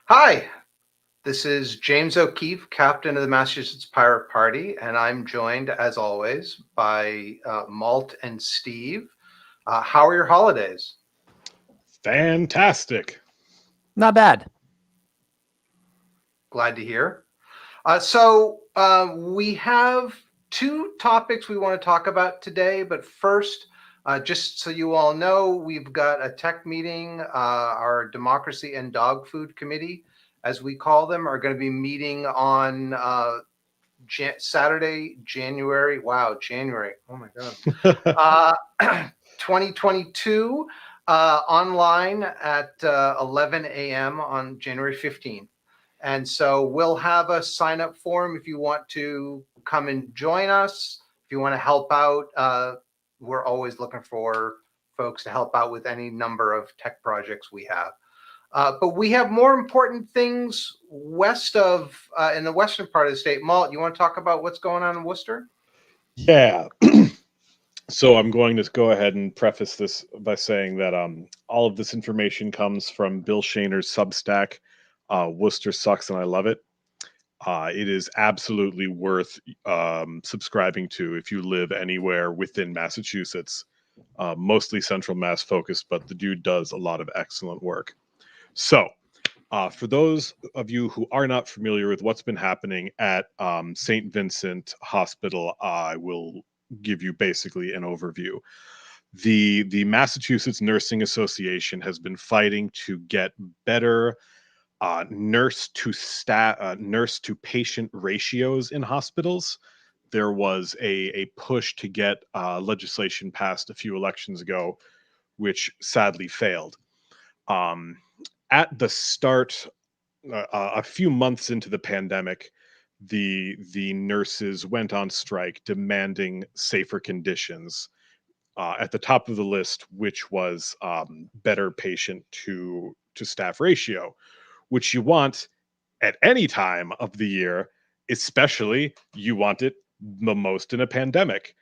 Hi, this is James O'Keefe, captain of the Massachusetts Pirate Party, and I'm joined, as always, by Malt and Steve. How are your holidays? Fantastic. Not bad. Glad to hear. We have two topics we want to talk about today, but first, just so you all know, we've got a tech meeting. Our Democracy and Dog Food Committee, as we call them, are going to be meeting on Saturday, January. Wow, January. Oh my God. 2022 online at 11 a.m. on January 15th. And so we'll have a sign up form if you want to come and join us. If you want to help out, we're always looking for folks to help out with any number of tech projects we have. But we have more important things west of, in the western part of the state. Malt, you want to talk about what's going on in Worcester? Yeah. So I'm going to go ahead and preface this by saying that all of this information comes from Bill Shaner's Substack. Worcester sucks and I love it. It is absolutely worth subscribing to if you live anywhere within Massachusetts, mostly Central Mass focused, but the dude does a lot of excellent work. So, for those of you who are not familiar with what's been happening at St. Vincent Hospital, I will give you basically an overview. The Massachusetts Nursing Association has been fighting to get better nurse to patient ratios in hospitals. There was a push to get legislation passed a few elections ago, which sadly failed. Um, at the start, a few months into the pandemic, the nurses went on strike demanding safer conditions. At the top of the list, which was better patient to staff ratio, which you want at any time of the year, especially you want it the most in a pandemic.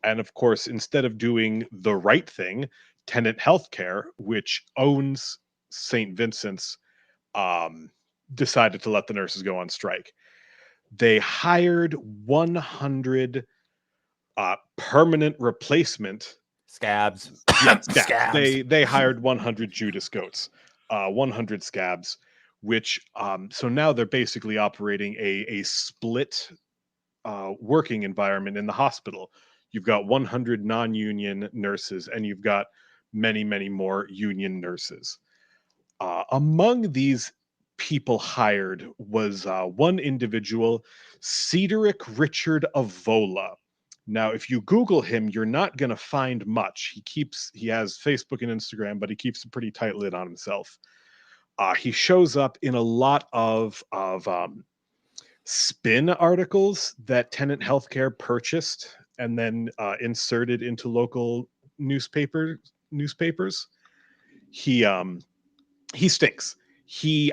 And of course, instead of doing the right thing, Tenant Healthcare, which owns St. Vincent's, um, decided to let the nurses go on strike. They hired 100 permanent replacement. Scabs. Yeah, scabs. Scabs. They hired 100 Judas goats, 100 scabs, which so now they're basically operating a split working environment in the hospital. You've got 100 non-union nurses, and you've got many more union nurses. Among these people hired was one individual, Cedric Richard Avola. Now, if you Google him, you're not going to find much. He has Facebook and Instagram, but he keeps a pretty tight lid on himself. He shows up in a lot of spin articles that Tenant Healthcare purchased and then inserted into local newspapers. He he stinks.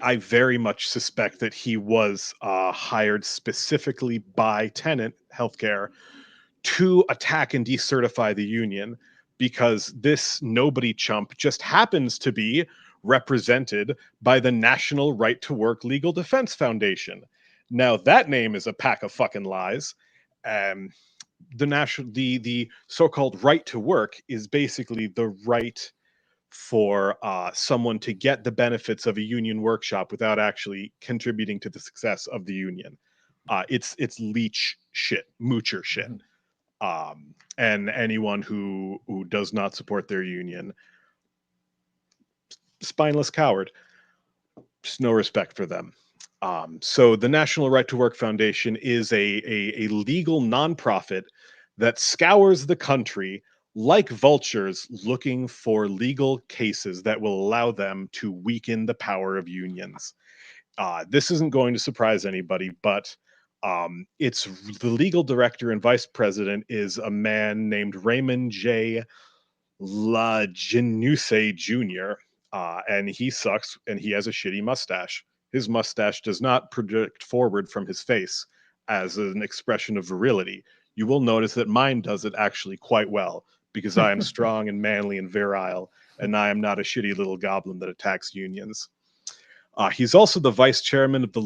I very much suspect that he was hired specifically by Tenant Healthcare to attack and decertify the union, because this nobody chump just happens to be represented by the National Right to Work Legal Defense Foundation. Now that name is a pack of fucking lies. Um, the so-called right to work is basically the right for someone to get the benefits of a union workshop without actually contributing to the success of the union. It's leech shit, moocher shit. And anyone who does not support their union, spineless coward. Just no respect for them. So the National Right to Work Foundation is a legal nonprofit that scours the country like vultures looking for legal cases that will allow them to weaken the power of unions. This isn't going to surprise anybody, but it's the legal director and vice president is a man named Raymond J. La Genuse Jr., and he sucks and he has a shitty mustache. His mustache does not project forward from his face as an expression of virility. You will notice that mine does it actually quite well, because I am strong and manly and virile, and I am not a shitty little goblin that attacks unions. He's also the vice chairman of the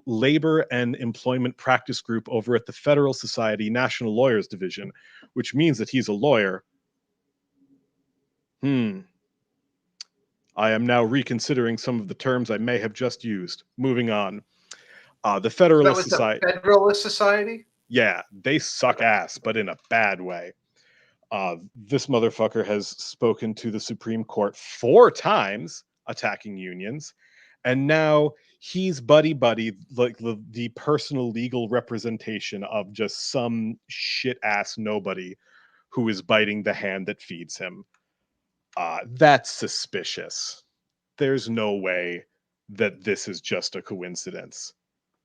Labor and Employment Practice Group over at the Federal Society National Lawyers Division, which means that he's a lawyer. I am now reconsidering some of the terms I may have just used. Moving on. The That Federalist was the Society. Federalist Society? Yeah, they suck ass, but in a bad way. This motherfucker has spoken to the Supreme Court 4 times attacking unions, and now he's buddy like the personal legal representation of just some shit ass nobody who is biting the hand that feeds him. That's suspicious. There's no way that this is just a coincidence.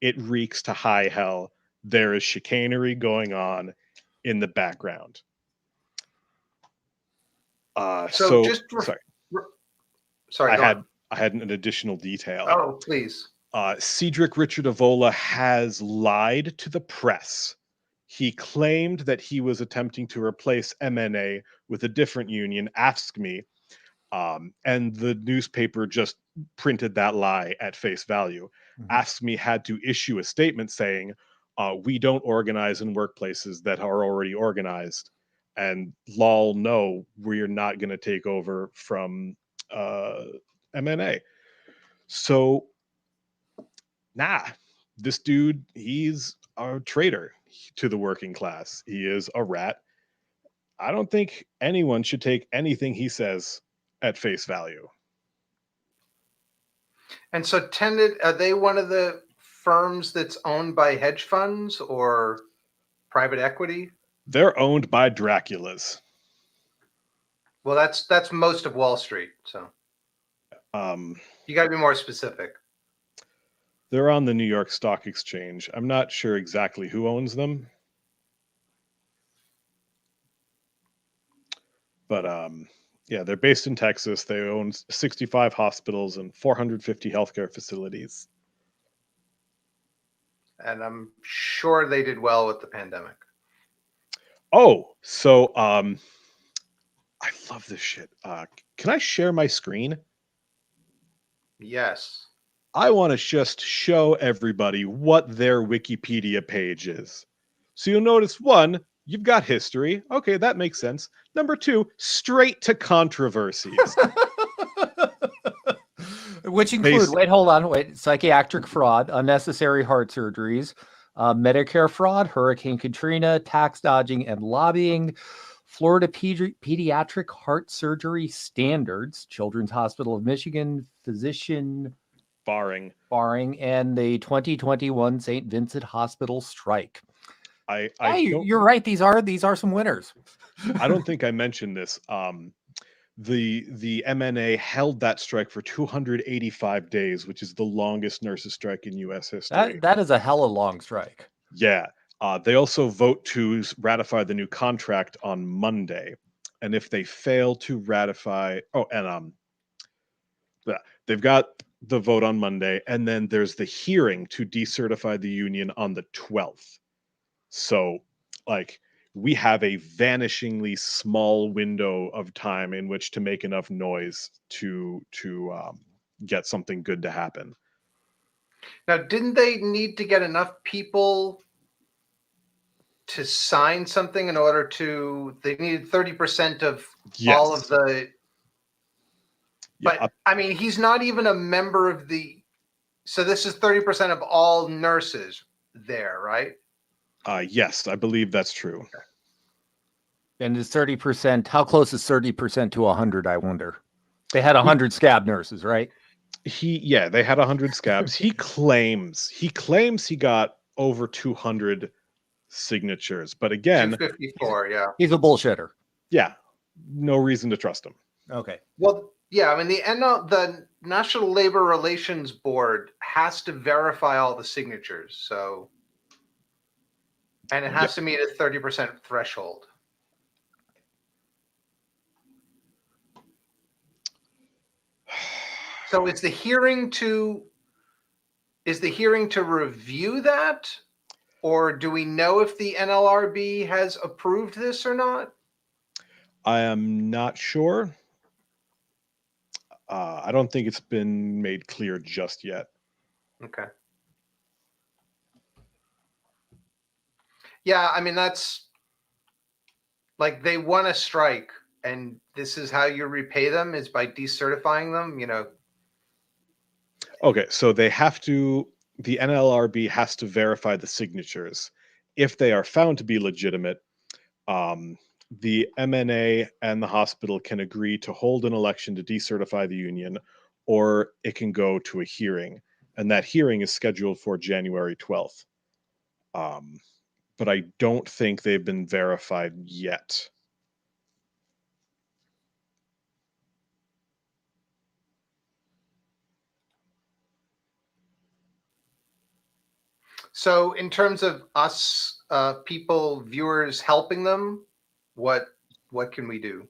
It reeks to high hell. There is chicanery going on in the background. So sorry. Sorry, I had an additional detail. Oh, please. Cedric Richard Avola has lied to the press. He claimed that he was attempting to replace MNA with a different union, AFSCME, and the newspaper just printed that lie at face value. AFSCME had to issue a statement saying, we don't organize in workplaces that are already organized. And lol, no, we're not going to take over from MNA. So, this dude, he's a traitor to the working class. He is a rat. I don't think anyone should take anything he says at face value. And so Tenet, are they one of the firms that's owned by hedge funds or private equity? They're owned by Draculas. Well, that's most of Wall Street. So you got to be more specific. They're on the New York Stock Exchange. I'm not sure exactly who owns them. But yeah, they're based in Texas. They own 65 hospitals and 450 healthcare facilities. And I'm sure they did well with the pandemic. Oh, so I love this shit. Can I share my screen? Yes. I want to just show everybody what their Wikipedia page is. So you'll notice, 1, you've got history. Okay, that makes sense. Number 2, straight to controversies. Which include, psychiatric fraud, unnecessary heart surgeries, Medicare fraud, Hurricane Katrina, tax dodging and lobbying, Florida pediatric heart surgery standards, Children's Hospital of Michigan, physician barring, and the 2021 St. Vincent Hospital strike. You're right. These are some winners. I don't think I mentioned this. The MNA held that strike for 285 days, which is the longest nurses' strike in U.S. history. That is a hella long strike. Yeah. They also vote to ratify the new contract on Monday, and if they fail to ratify, they've got the vote on Monday, and then there's the hearing to decertify the union on the 12th. So, we have a vanishingly small window of time in which to make enough noise to get something good to happen. Now, didn't they need to get enough people to sign something in order to? They needed 30% of all of the. But Yeah. I mean, he's not even a member of the. So this is 30% of all nurses there, right? Yes, I believe that's true. Okay. And is 30%, how close is 30% to 100, I wonder? They had 100 scab nurses, right? They had 100 scabs. He claims he got over 200 signatures, but again, 254, yeah. He's a bullshitter. Yeah, no reason to trust him. Okay. Well, yeah, I mean, the National Labor Relations Board has to verify all the signatures, so, and it has to meet a 30% threshold. So is the hearing to review that, or do we know if the NLRB has approved this or not? I am not sure. I don't think it's been made clear just yet. Okay. Yeah, I mean, that's like they won a strike, and this is how you repay them is by decertifying them, you know. Okay, so they have to, the NLRB has to verify the signatures. If they are found to be legitimate, um, the MNA and the hospital can agree to hold an election to decertify the union, or it can go to a hearing. And that hearing is scheduled for January 12th. But I don't think they've been verified yet. So in terms of us, people, viewers helping them, what can we do?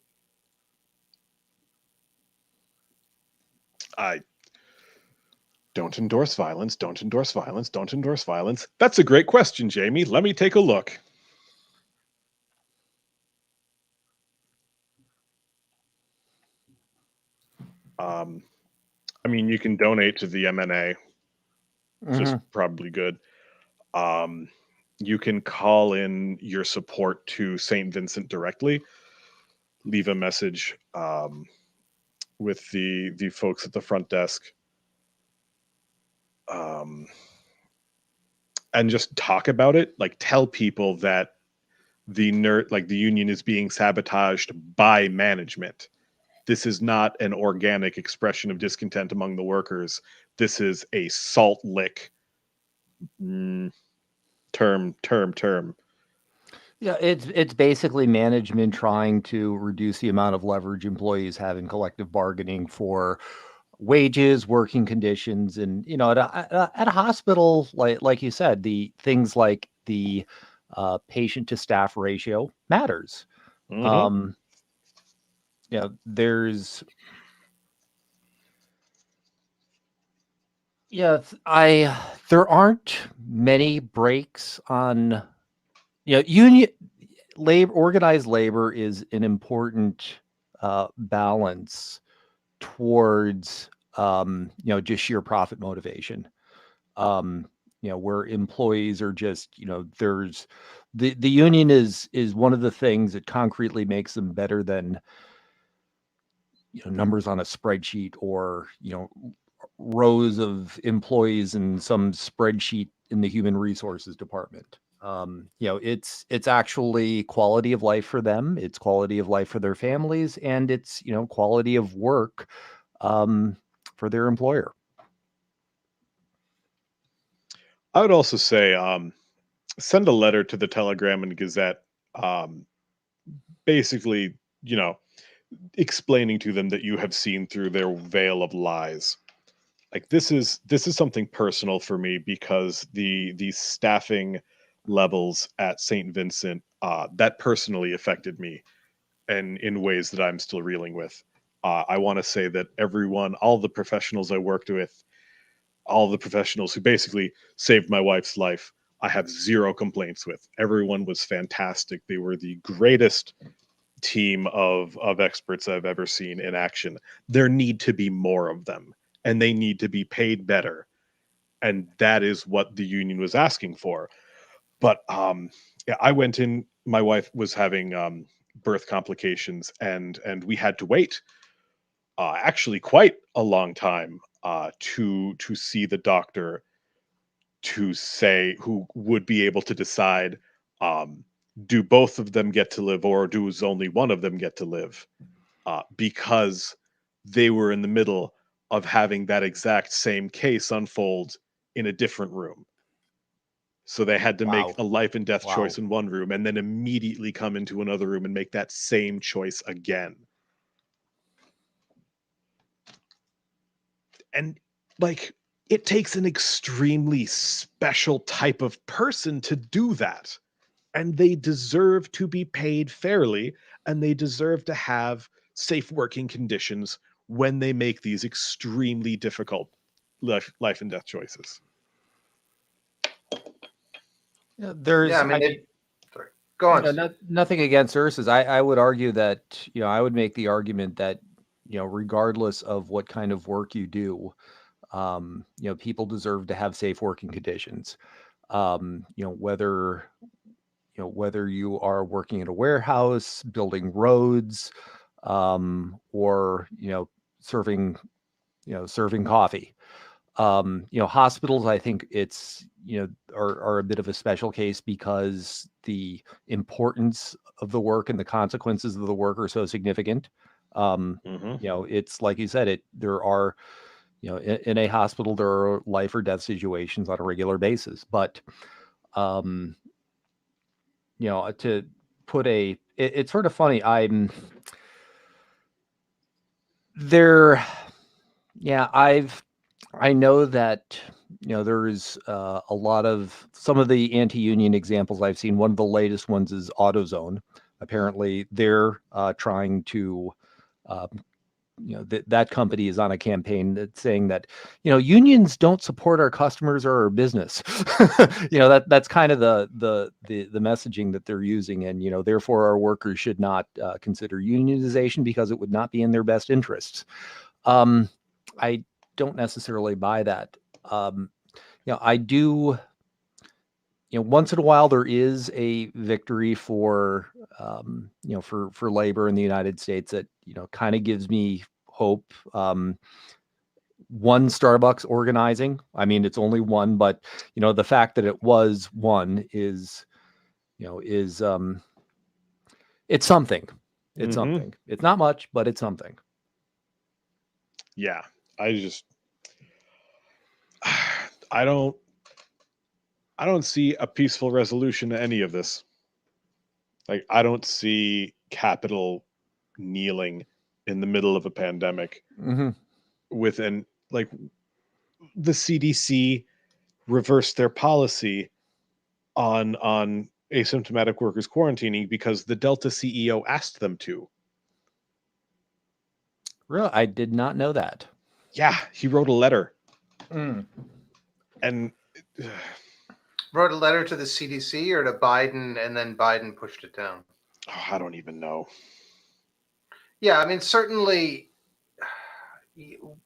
I don't endorse violence, don't endorse violence, don't endorse violence. That's a great question, Jamie. Let me take a look. I mean, you can donate to the MNA, which is probably good. You can call in your support to St. Vincent directly. Leave a message with the folks at the front desk, and just talk about it. Like, tell people that the union is being sabotaged by management. This is not an organic expression of discontent among the workers. This is a salt lick. Term. Yeah, it's basically management trying to reduce the amount of leverage employees have in collective bargaining for wages, working conditions, and at a hospital, like you said, the things like the patient to staff ratio matters. Mm-hmm. There's there aren't many breaks on union labor. Organized labor is an important balance towards just sheer profit motivation. Where employees are just, there's the union is one of the things that concretely makes them better than numbers on a spreadsheet, or rows of employees in some spreadsheet in the human resources department. It's actually quality of life for them. It's quality of life for their families, and it's quality of work for their employer. I would also say send a letter to the Telegram and Gazette, basically, explaining to them that you have seen through their veil of lies. Like, this is something personal for me, because the staffing levels at St. Vincent, that personally affected me, and in ways that I'm still reeling with. I want to say that all the professionals I worked with, all the professionals who basically saved my wife's life, I have zero complaints with. Everyone was fantastic. They were the greatest team of experts I've ever seen in action. There need to be more of them, and they need to be paid better. And that is what the union was asking for. But yeah, I went in, my wife was having birth complications, and we had to wait actually quite a long time to see the doctor, to say who would be able to decide, um, do both of them get to live, or does only one of them get to live, because they were in the middle of having that exact same case unfold in a different room. So they had to make Wow. a life and death Wow. choice in one room, and then immediately come into another room and make that same choice again. And like, it takes an extremely special type of person to do that. And they deserve to be paid fairly, and they deserve to have safe working conditions when they make these extremely difficult life and death choices. Yeah, I mean, sorry. Go on. Nothing against nurses. I would argue that, I would make the argument that regardless of what kind of work you do, people deserve to have safe working conditions. Whether you are working in a warehouse, building roads, or serving serving coffee. Hospitals, I think it's are a bit of a special case because the importance of the work and the consequences of the work are so significant. It's like you said, there are in a hospital there are life or death situations on a regular basis, but to put it's sort of funny. There, yeah, I know that there's a lot of some of the anti-union examples I've seen. One of the latest ones is AutoZone. Apparently, they're trying to that company is on a campaign that's saying that unions don't support our customers or our business. That's kind of the messaging that they're using, and therefore our workers should not consider unionization because it would not be in their best interests. I don't necessarily buy that. I do. Once in a while there is a victory for for labor in the United States that kind of gives me hope. One Starbucks organizing. I mean, it's only one, but the fact that it was one is it's something. It's something. It's not much, but it's something. Yeah, I don't see a peaceful resolution to any of this. Like, I don't see capital kneeling in the middle of a pandemic the CDC reversed their policy on asymptomatic workers quarantining because the Delta CEO asked them to. Really? I did not know that. Yeah, he wrote a letter. And wrote a letter to the CDC or to Biden, and then Biden pushed it down. I don't even know. Yeah, I mean, certainly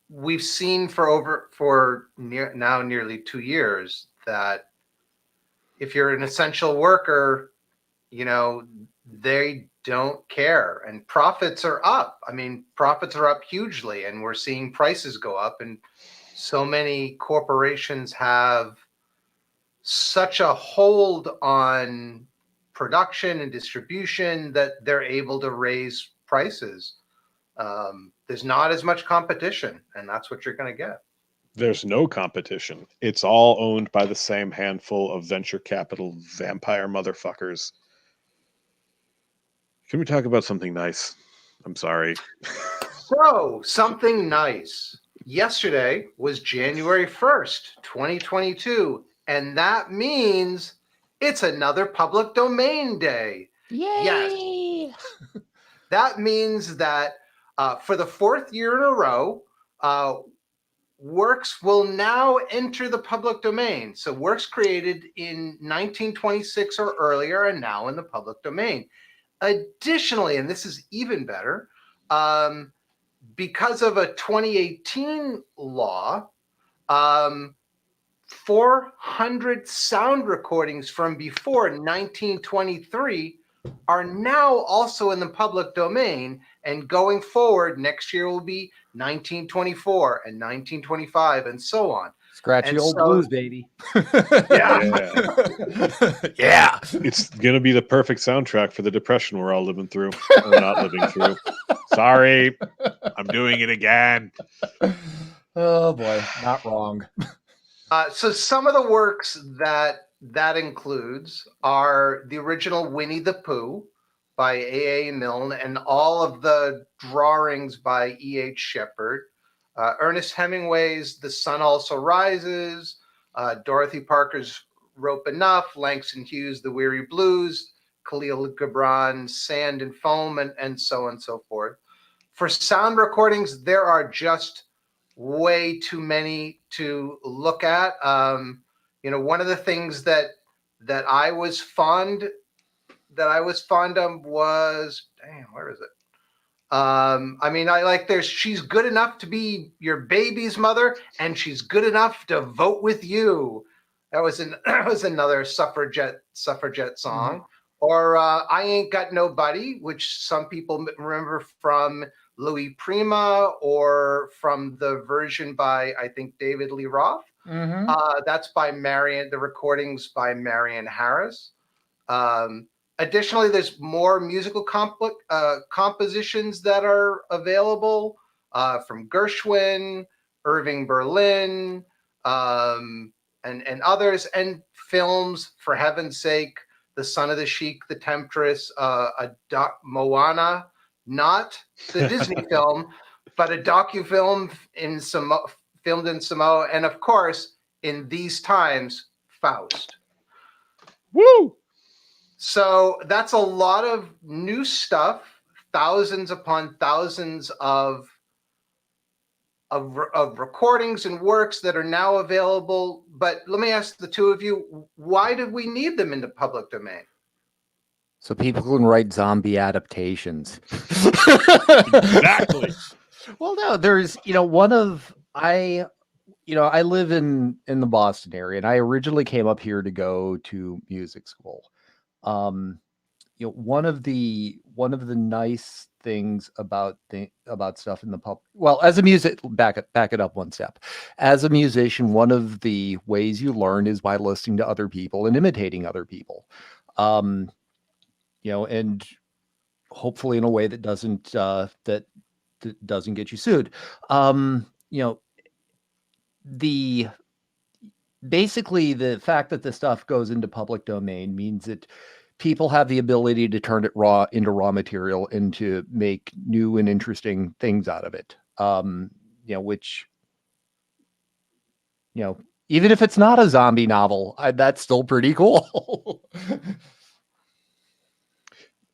we've seen for nearly 2 years that if you're an essential worker, they don't care, and profits are up. I mean, profits are up hugely, and we're seeing prices go up, and so many corporations have such a hold on production and distribution that they're able to raise prices. There's not as much competition, and that's what you're going to get. There's no competition. It's all owned by the same handful of venture capital vampire motherfuckers. Can we talk about something nice? I'm sorry. So, something nice. Yesterday was January 1st, 2022, and that means it's another public domain day. Yay! Yes. That means that for the fourth year in a row, works will now enter the public domain. So works created in 1926 or earlier are now in the public domain. Additionally, and this is even better, because of a 2018 law, 400 sound recordings from before 1923 are now also in the public domain, and going forward next year will be 1924 and 1925 and so on. Scratchy old blues, baby. Yeah. Yeah. It's going to be the perfect soundtrack for the depression we're all living through. Or not living through. Sorry. I'm doing it again. Oh, boy. Not wrong. So some of the works that includes are the original Winnie the Pooh by A.A. Milne and all of the drawings by E.H. Shepard, Ernest Hemingway's The Sun Also Rises, Dorothy Parker's Rope Enough, Langston Hughes' The Weary Blues, Khalil Gibran's Sand and Foam, and so on and so forth. For sound recordings, there are just way too many to look at. One of the things that I was fond of was, where is it? I mean, I like there's she's good enough to be your baby's mother, and she's good enough to vote with you. That was that was another suffragette song. Or I Ain't Got Nobody, which some people remember from Louis Prima or from the version by, I think, David Lee Roth. Mm-hmm. That's by Marion, the recordings by Marion Harris. Um, Additionally, there's more musical compositions that are available from Gershwin, Irving Berlin, and others, and films, for heaven's sake, The Son of the Sheik, The Temptress, Moana, not the Disney film, but a docufilm filmed in Samoa, and of course, in these times, Faust. Woo! So that's a lot of new stuff, thousands upon thousands of recordings and works that are now available. But let me ask the two of you, why did we need them in the public domain? So people can write zombie adaptations. Exactly. Well, no, there's, I live in the Boston area, and I originally came up here to go to music school. One of the nice things about stuff in the pub, well, as a music, back it up one step. As a musician, one of the ways you learn is by listening to other people and imitating other people. And hopefully in a way that doesn't doesn't get you sued. The Basically, the fact that the stuff goes into public domain means that people have the ability to turn it into raw material and to make new and interesting things out of it. Which, even if it's not a zombie novel, that's still pretty cool.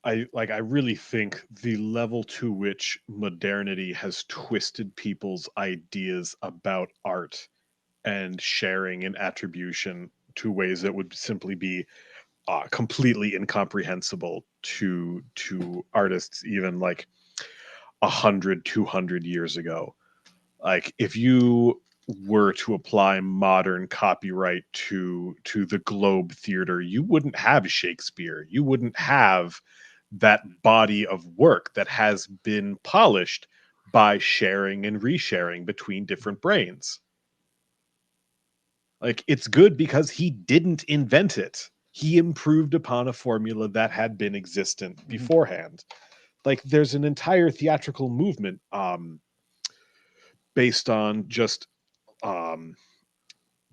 I really think the level to which modernity has twisted people's ideas about art and sharing and attribution to ways that would simply be completely incomprehensible to artists even like 100, 200 years ago. Like if you were to apply modern copyright to the Globe Theater, you wouldn't have Shakespeare. You wouldn't have that body of work that has been polished by sharing and resharing between different brains. Like it's good because he didn't invent it. He improved upon a formula that had been existent beforehand. Like there's an entire theatrical movement based on just um,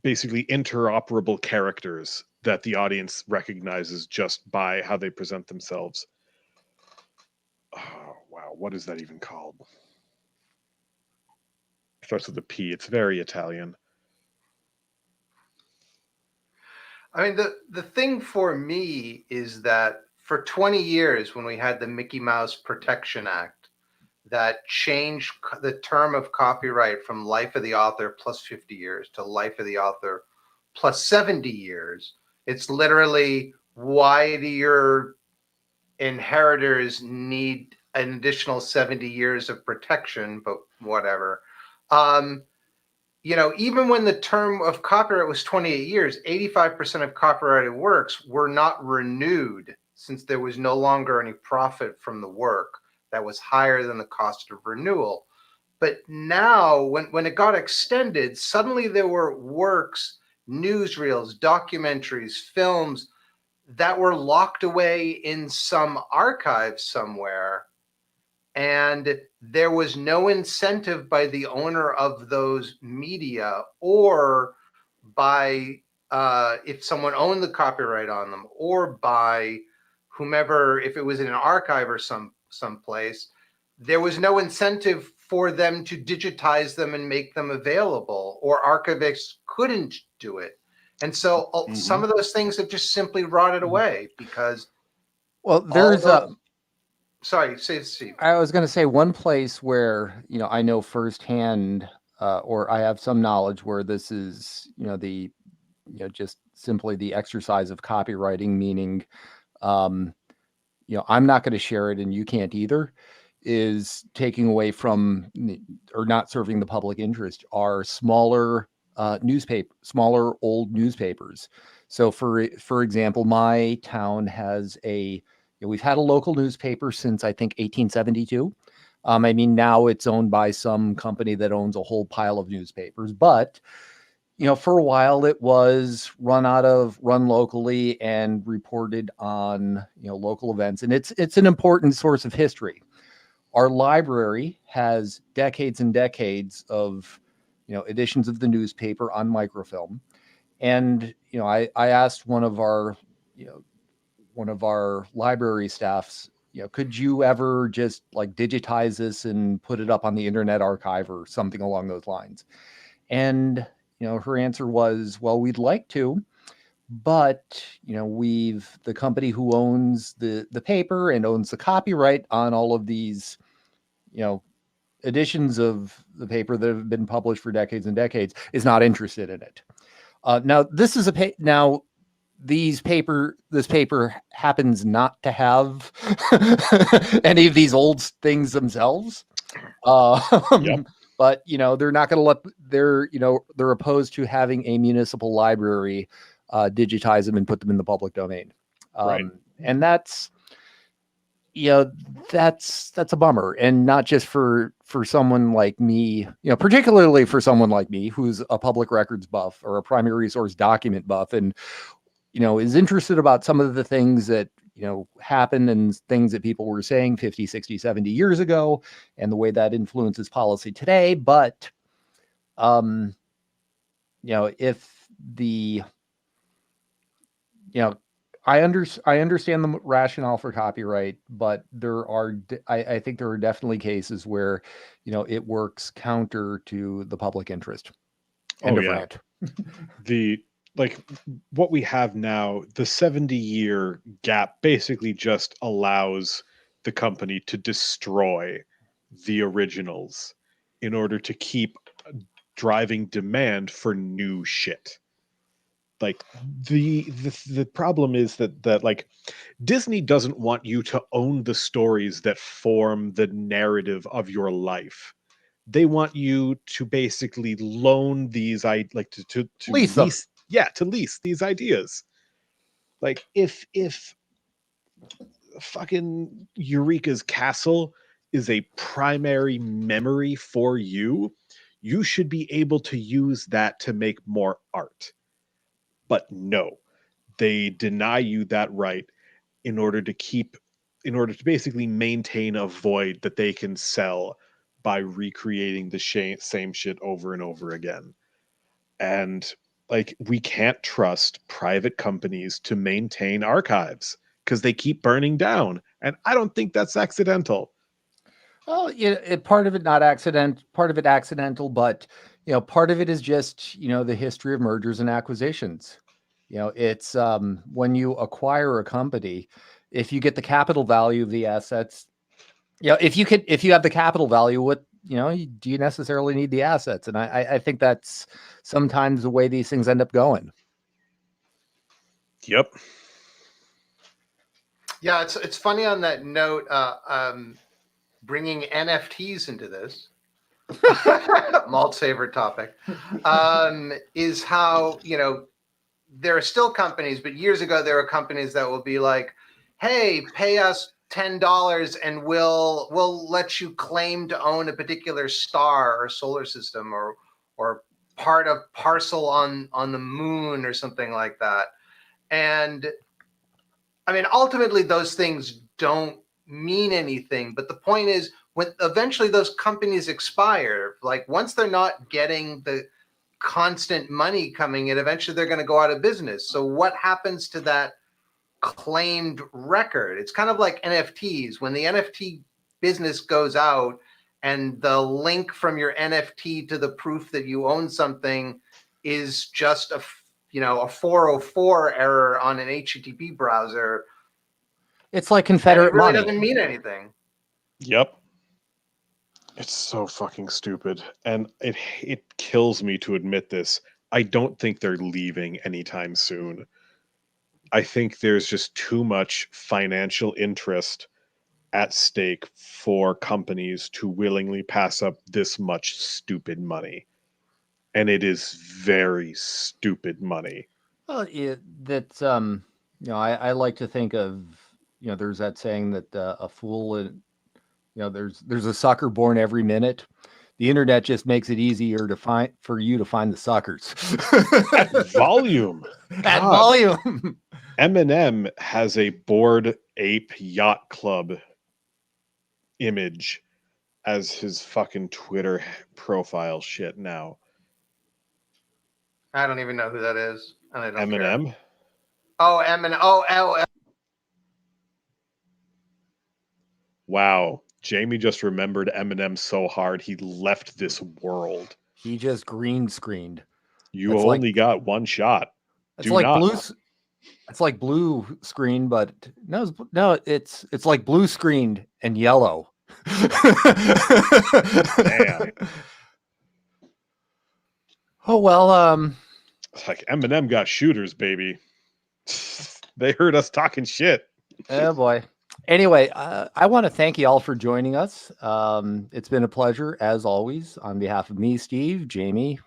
basically interoperable characters that the audience recognizes just by how they present themselves. Oh, wow, what is that even called? It starts with a P. It's very Italian. I mean, the thing for me is that for 20 years, when we had the Mickey Mouse Protection Act, that changed the term of copyright from life of the author plus 50 years to life of the author plus 70 years. It's literally, why do your inheritors need an additional 70 years of protection, but whatever. Even when the term of copyright was 28 years, 85% of copyrighted works were not renewed since there was no longer any profit from the work that was higher than the cost of renewal. But now, when it got extended, suddenly there were works, newsreels, documentaries, films that were locked away in some archive somewhere. And there was no incentive by the owner of those media or by if someone owned the copyright on them, or by whomever, if it was in an archive or someplace, there was no incentive for them to digitize them and make them available, or archivists couldn't do it. And so some of those things have just simply rotted away because there's sorry, say Steve. I was going to say one place where, I know firsthand, or I have some knowledge where this is, just simply the exercise of copywriting, meaning, I'm not going to share it and you can't either, is taking away from or not serving the public interest are smaller smaller old newspapers. So for example, my town has we've had a local newspaper since I think 1872. I mean, now it's owned by some company that owns a whole pile of newspapers, but for a while it was run locally and reported on, local events. And it's an important source of history. Our library has decades and decades of, editions of the newspaper on microfilm. And, I asked one of our library staffs, could you ever just like digitize this and put it up on the Internet Archive or something along those lines? And, her answer was, well, we'd like to, but, the company who owns the paper and owns the copyright on all of these, editions of the paper that have been published for decades and decades is not interested in it. Now this is this paper happens not to have any of these old things themselves. Yep. But they're not going to they're opposed to having a municipal library digitize them and put them in the public domain. Right. And that's a bummer, and not just for someone like me, particularly for someone like me who's a public records buff or a primary resource document buff, and is interested about some of the things that happened and things that people were saying 50, 60, 70 years ago and the way that influences policy today. But if the I understand the rationale for copyright, but I think there are definitely cases where, it works counter to the public interest. End of rant. What we have now, the 70-year gap basically just allows the company to destroy the originals in order to keep driving demand for new shit. Like the problem is that like Disney doesn't want you to own the stories that form the narrative of your life. They want you to basically loan these to Lease them. to lease these ideas. Like if fucking Eureka's castle is a primary memory for you, you should be able to use that to make more art. But no, they deny you that right in order to basically maintain a void that they can sell by recreating the same shit over and over again. And like, we can't trust private companies to maintain archives because they keep burning down. And I don't think that's accidental. Well, part of it not accident, part of it accidental, but part of it is just the history of mergers and acquisitions. It's when you acquire a company, if you get the capital value of the assets, if you have the capital value, what do you necessarily need the assets? And I think that's sometimes the way these things end up going. Yep. Yeah, it's funny on that note. Bringing NFTs into this, Malt's favorite topic, is how there are still companies, but years ago there were companies that will be like, "Hey, pay us $10 and we'll let you claim to own a particular star or solar system or parcel on the moon or something like that." And I mean, ultimately, those things don't mean anything. But the point is, when eventually those companies expire, like once they're not getting the constant money coming in, eventually they're going to go out of business. So what happens to that claimed record? It's kind of like NFTs. When the NFT business goes out and the link from your NFT to the proof that you own something is just a 404 error on an HTTP browser, it's like Confederate it really money. doesn't mean anything. Yep. It's so fucking stupid. And it kills me to admit this. I don't think they're leaving anytime soon. I think there's just too much financial interest at stake for companies to willingly pass up this much stupid money. And it is very stupid money. Well, I like to think of, there's that saying that a fool, there's a sucker born every minute. The internet just makes it easier for you to find the suckers. At volume. At volume. Eminem has a Bored Ape Yacht Club image as his fucking Twitter profile shit now. I don't even know who that is, and I don't Eminem? care. Oh, Eminem. Oh. Wow. Jamie just remembered Eminem so hard he left this world. He just green screened. You only got one shot. It's like blue screen, but no, it's like blue screened and yellow. Damn. Oh well, It's like Eminem got shooters, baby. They heard us talking shit. Oh boy. Anyway, I want to thank you all for joining us. It's been a pleasure, as always, on behalf of me, Steve, Jamie,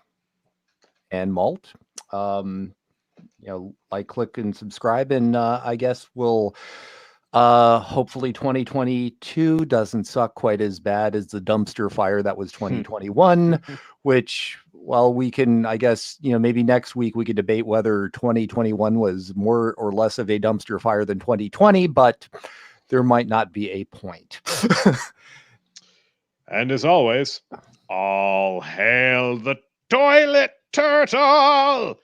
and Malt. Like, click, and subscribe, and I guess we'll hopefully 2022 doesn't suck quite as bad as the dumpster fire that was 2021, which, well, we can, I guess, maybe next week we could debate whether 2021 was more or less of a dumpster fire than 2020, but there might not be a point. And as always, all hail the toilet turtle!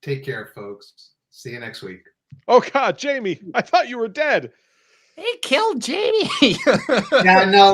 Take care, folks. See you next week. Oh God, Jamie, I thought you were dead. He killed Jamie. Yeah, no.